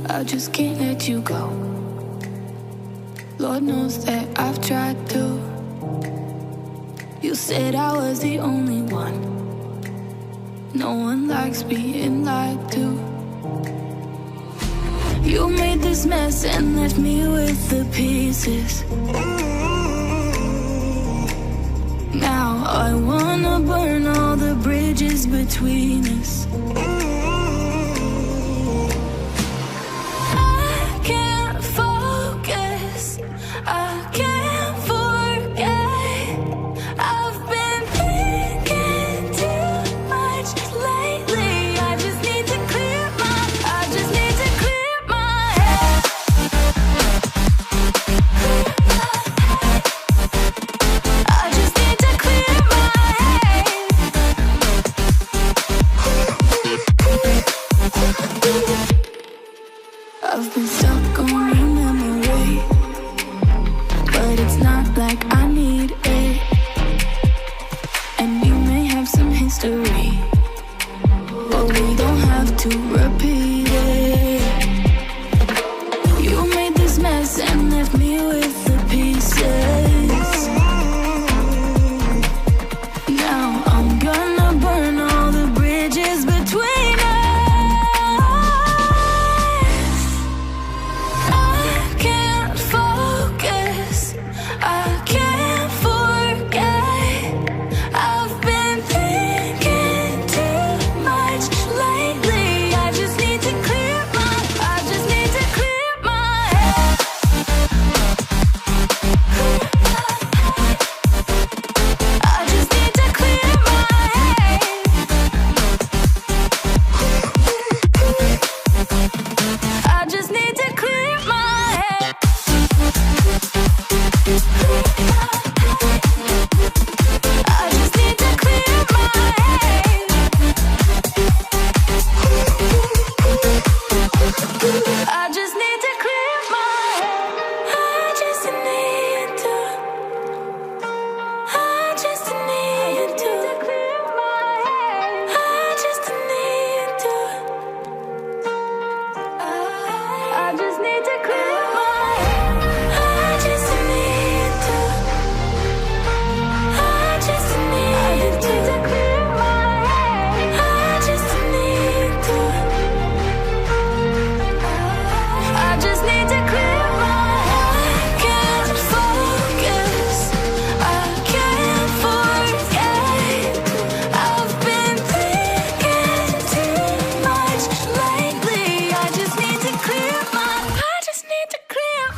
I just can't let you go. Lord knows that I've tried to. You said I was the only one. No one likes being lied to. You made this mess and left me with the pieces. Now I wanna burn all the bridges between us. I can't focus, I can't forget. I've been thinking too much lately. I just need to clear my head. I just need to clear my head. I've been stuck on your memory, but it's not like I need it. And you may have some history, but we don't have to repeat it. You made this mess and left me with the pieces. Now I'm gonna burn all the bridges between us. I can't focus, I can't forget. I've been thinking too much lately. I just need to clear my head. I just need to clear my head. I just need to clear my head. I just need to clear my head. I just need to clear my head. I just need to. I just need to clear my head. I just need to. I just need to clear my head. I just need to. I just need to clear my head. I just need to. I just need to clear my head. I can't focus, I can't forget. I've been thinking too much lately. I just need to clear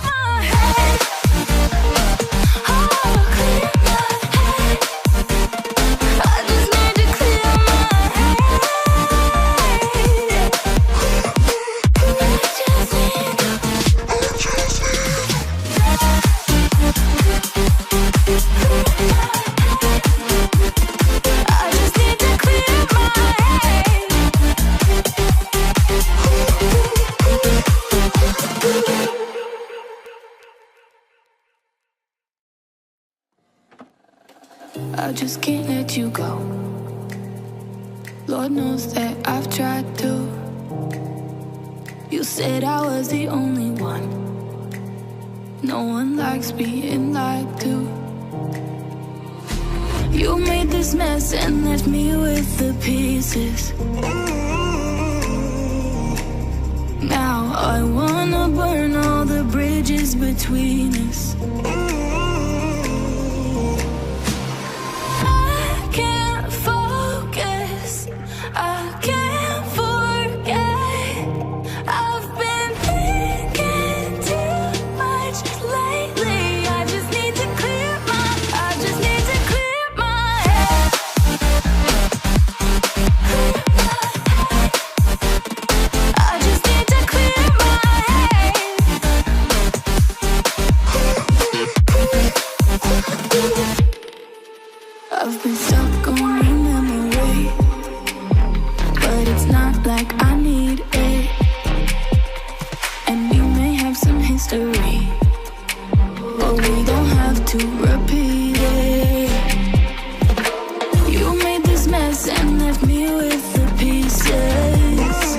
my head. Oh, clear my head. I just need to clear my head. I just need to clear my head. I just can't let you go. Lord knows that I've tried to. You said I was the only one. No one likes being lied to. You made this mess and left me with the pieces. Now I wanna burn all the bridges between us. I can't focus, I can't forget. I've been thinking too much lately. I just need to clear my head. I just need to clear my head. I've been stuck on your memory, but it's not like I need it. And you may have some history, but we don't have to repeat it. You made this mess and left me with the pieces.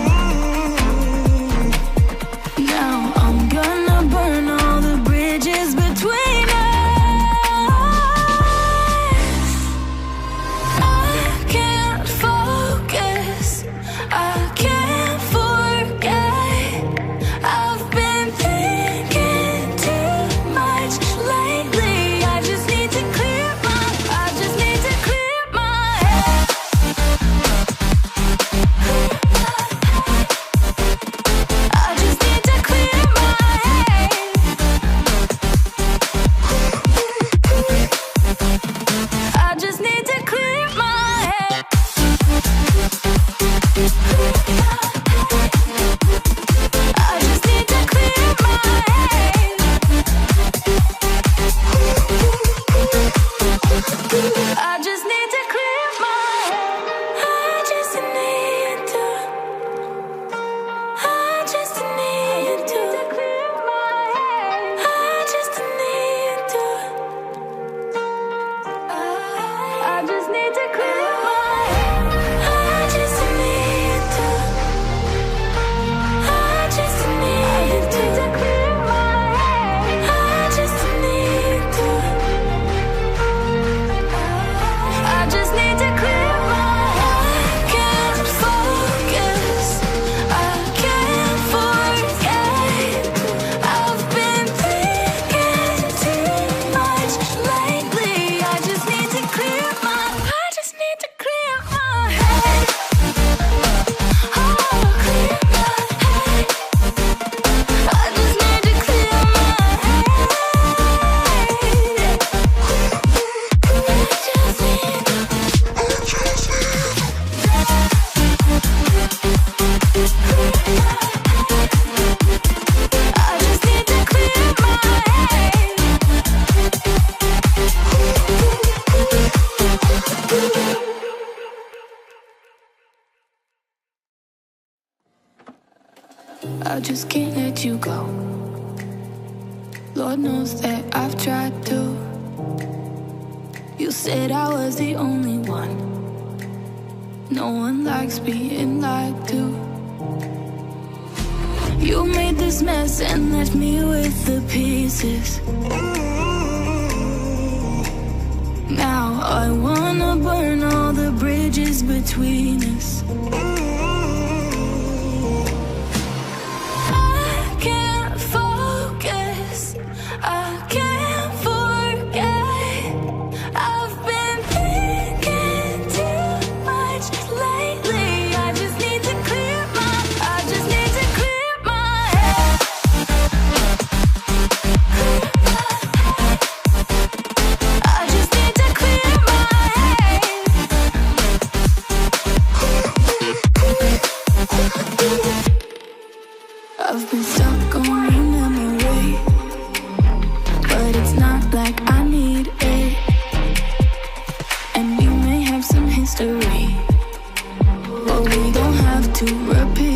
I just can't let you go. Lord knows that I've tried to. You said I was the only one. No one likes being lied to. You made this mess and left me with the pieces. Now I wanna burn all the bridges between us. I can't focus, I can't forget. I've been thinking too much lately. I just need to clear my head. I just need to clear my head. I've been stuck on your memory, but it's not like I need it. And we may have some history, but we don't have to repeat.